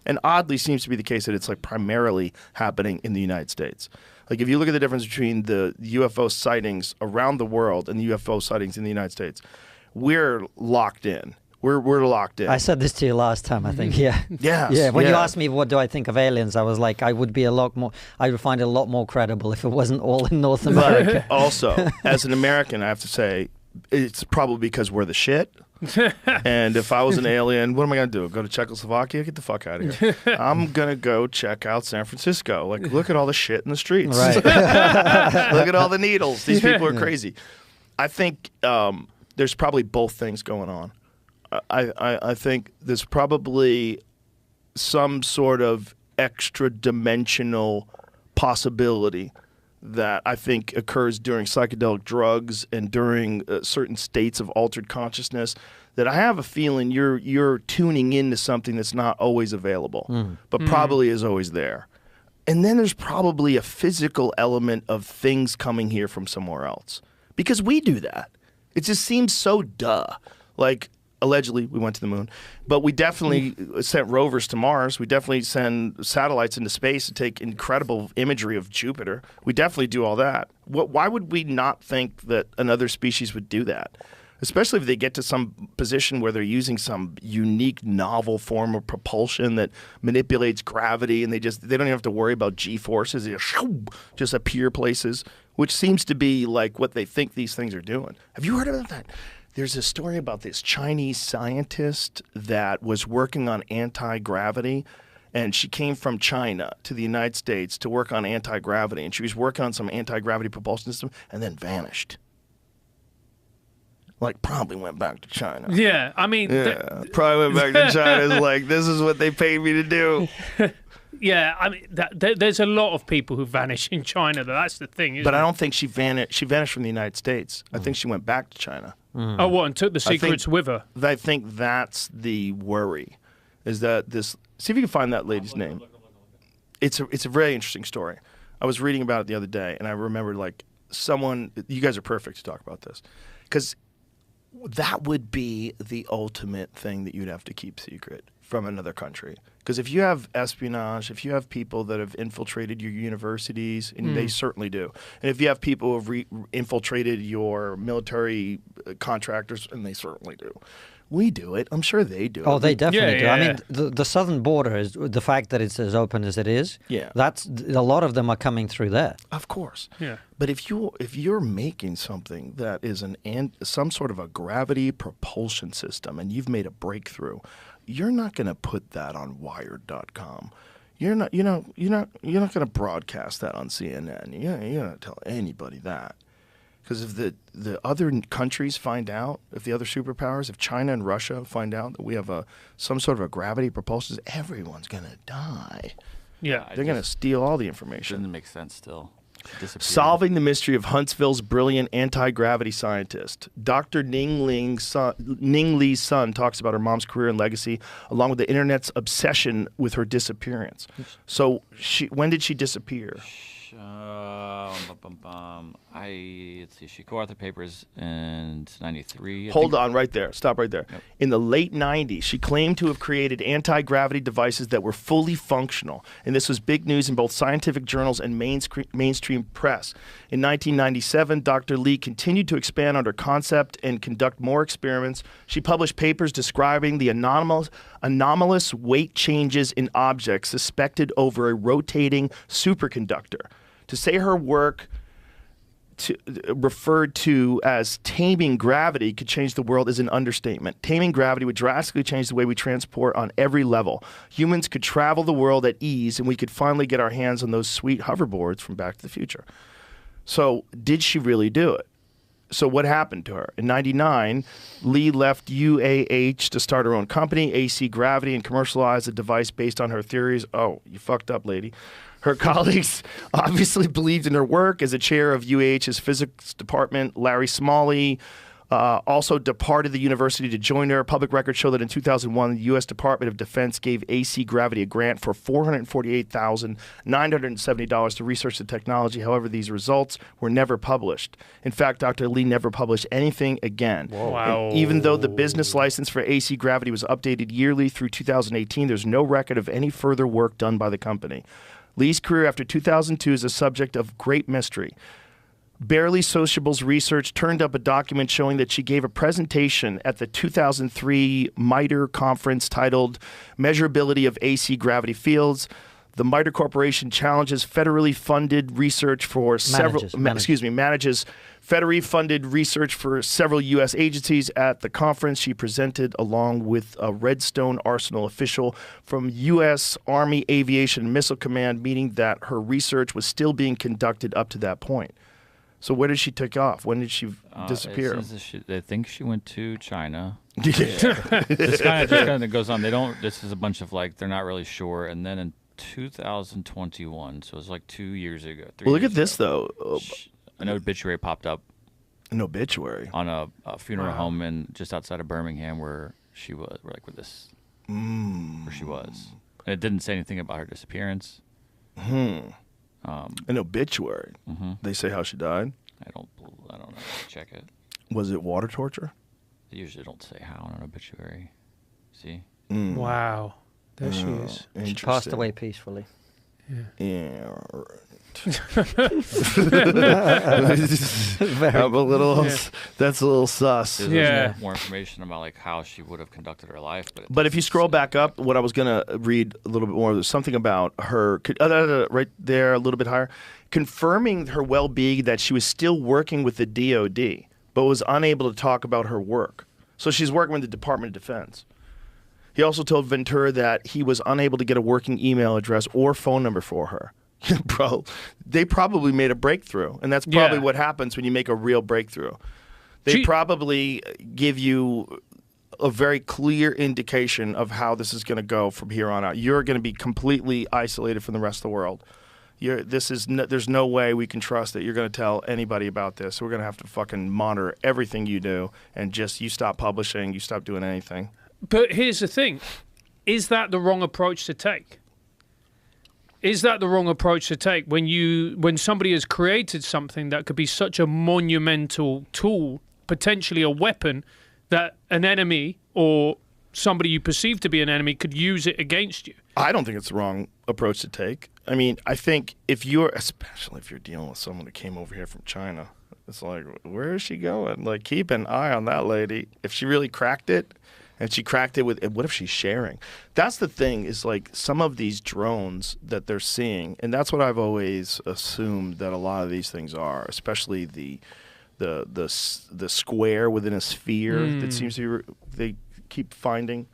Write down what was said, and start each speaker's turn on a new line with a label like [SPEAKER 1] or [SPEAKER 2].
[SPEAKER 1] And oddly seems to be the case that it's like primarily happening in the United States. Like if you look at the difference between the UFO sightings around the world and the UFO sightings in the United States, we're locked in. We're locked in.
[SPEAKER 2] I said this to you last time, I think. Yeah.
[SPEAKER 1] Yes,
[SPEAKER 2] Yeah. When you
[SPEAKER 1] yeah.
[SPEAKER 2] asked me what do I think of aliens, I was like, I would find it a lot more credible if it wasn't all in North America.
[SPEAKER 1] But also, as an American, I have to say, it's probably because we're the shit. And if I was an alien, what am I going to do? Go to Czechoslovakia? Get the fuck out of here. I'm going to go check out San Francisco. Like, look at all the shit in the streets.
[SPEAKER 2] Right.
[SPEAKER 1] Look at all the needles. These people are crazy. I think there's probably both things going on. I think there's probably some sort of extra dimensional possibility that I think occurs during psychedelic drugs and during certain states of altered consciousness, that I have a feeling you're tuning into something that's not always available, but probably is always there. And then there's probably a physical element of things coming here from somewhere else, because we do that. It just seems so duh. Like, allegedly, we went to the moon, but we definitely sent rovers to Mars. We definitely send satellites into space to take incredible imagery of Jupiter. We definitely do all that. Why would we not think that another species would do that? Especially if they get to some position where they're using some unique, novel form of propulsion that manipulates gravity, and they don't even have to worry about G-forces. They just appear places, which seems to be like what they think these things are doing. Have you heard about that? There's a story about this Chinese scientist that was working on anti-gravity, and she came from China to the United States to work on anti-gravity, and she was working on some anti-gravity propulsion system and then vanished. Like, probably went back to China.
[SPEAKER 3] Yeah, I mean...
[SPEAKER 1] Yeah, probably went back to China. It's like, this is what they paid me to do.
[SPEAKER 3] Yeah, I mean, there's a lot of people who vanish in China. That's the thing, isn't
[SPEAKER 1] But
[SPEAKER 3] it?
[SPEAKER 1] I don't think she vanished. She vanished from the United States. I think she went back to China.
[SPEAKER 3] Oh, what, and took the secrets with her?
[SPEAKER 1] I think that's the worry, is that this... See if you can find that lady's name. It's a very interesting story. I was reading about it the other day, and I remembered, like, someone... You guys are perfect to talk about this. Because that would be the ultimate thing that you'd have to keep secret from another country. Because if you have espionage, if you have people that have infiltrated your universities, and they certainly do, and if you have people who have infiltrated your military contractors, and they certainly do, we do it. I'm sure they do.
[SPEAKER 2] Oh, they definitely do.
[SPEAKER 3] Yeah,
[SPEAKER 2] I mean, the southern border is the fact that it's as open as it is.
[SPEAKER 1] Yeah,
[SPEAKER 2] that's a lot of them are coming through there.
[SPEAKER 1] Of course.
[SPEAKER 3] Yeah.
[SPEAKER 1] But if you're making something that is some sort of a gravity propulsion system, and you've made a breakthrough, you're not going to put that on Wired.com. You're not going to broadcast that on CNN. You're not going to tell anybody that. Because if the other countries find out, if the other superpowers, if China and Russia find out that we have some sort of a gravity propulsion, everyone's going to die.
[SPEAKER 3] Yeah.
[SPEAKER 1] They're going to steal all the information.
[SPEAKER 4] Doesn't make sense still.
[SPEAKER 1] Solving the mystery of Huntsville's brilliant anti-gravity scientist. Dr. Ning Li's son talks about her mom's career and legacy, along with the internet's obsession with her disappearance. So when did she disappear?
[SPEAKER 4] Let's see. She co-authored papers in '93.
[SPEAKER 1] Hold on right there. Stop right there.
[SPEAKER 4] Yep.
[SPEAKER 1] In the late 90s, she claimed to have created anti-gravity devices that were fully functional. And this was big news in both scientific journals and mainstream press. In 1997, Dr. Li continued to expand on her concept and conduct more experiments. She published papers describing the anomalous weight changes in objects suspected over a rotating superconductor. To say her work referred to as taming gravity could change the world is an understatement. Taming gravity would drastically change the way we transport on every level. Humans could travel the world at ease, and we could finally get our hands on those sweet hoverboards from Back to the Future. So did she really do it? So what happened to her? In '99, Li left UAH to start her own company, AC Gravity, and commercialize a device based on her theories. Oh, you fucked up, lady. Her colleagues obviously believed in her work. As a chair of UAH's physics department, Larry Smalley Also departed the university to join her. Public records show that in 2001, the U.S. Department of Defense gave AC Gravity a grant for $448,970 to research the technology. However, these results were never published. In fact, Dr. Lee never published anything again.
[SPEAKER 3] Wow.
[SPEAKER 1] And even though the business license for AC Gravity was updated yearly through 2018, there's no record of any further work done by the company. Lee's career after 2002 is a subject of great mystery. Barely Sociable's research turned up a document showing that she gave a presentation at the 2003 MITRE conference titled Measurability of AC Gravity Fields. The MITRE Corporation challenges federally funded research for manages federally funded research for several U.S. agencies. At the conference, she presented along with a Redstone Arsenal official from U.S. Army Aviation and Missile Command, meaning that her research was still being conducted up to that point. So where did she take off? When did she disappear?
[SPEAKER 4] They think she went to China.
[SPEAKER 1] Yeah.
[SPEAKER 4] This kind of goes on. They don't. This is a bunch of like they're not really sure. And then in 2021, so it was like 2 years ago.
[SPEAKER 1] Well, look at this though.
[SPEAKER 4] An obituary popped up.
[SPEAKER 1] An obituary
[SPEAKER 4] on a funeral home in just outside of Birmingham, where she was, where she was. And it didn't say anything about her disappearance.
[SPEAKER 1] An obituary. They say how she died.
[SPEAKER 4] I don't know. Check it.
[SPEAKER 1] Was it water torture?
[SPEAKER 4] They usually don't say how on an obituary. See?
[SPEAKER 3] Wow. There she is.
[SPEAKER 2] She passed away peacefully.
[SPEAKER 1] Yeah.
[SPEAKER 2] Very.
[SPEAKER 1] That's a little sus.
[SPEAKER 4] There's more information about like how she would have conducted her life,
[SPEAKER 1] but if you scroll back up, what I was gonna read a little bit more, there's something about her right there, a little bit higher, confirming her well-being, that she was still working with the DoD, but was unable to talk about her work. So she's working with the Department of Defense. He also told Ventura that he was unable to get a working email address or phone number for her. Bro, they probably made a breakthrough, and that's probably what happens when you make a real breakthrough. They probably give you a very clear indication of how this is going to go from here on out. You're going to be completely isolated from the rest of the world. There's no way we can trust that you're going to tell anybody about this. So we're going to have to fucking monitor everything you do, and just you stop publishing, you stop doing anything.
[SPEAKER 3] But here's the thing. Is that the wrong approach to take? Is that the wrong approach to take when somebody has created something that could be such a monumental tool, potentially a weapon, that an enemy or somebody you perceive to be an enemy could use it against you?
[SPEAKER 1] I don't think it's the wrong approach to take. I mean, I think especially if you're dealing with someone who came over here from China, it's like, where is she going? Like, keep an eye on that lady. If she really cracked it, and she cracked it with, what if she's sharing? That's the thing, is like some of these drones that they're seeing, and that's what I've always assumed that a lot of these things are, especially the square within a sphere that seems to be, they keep finding.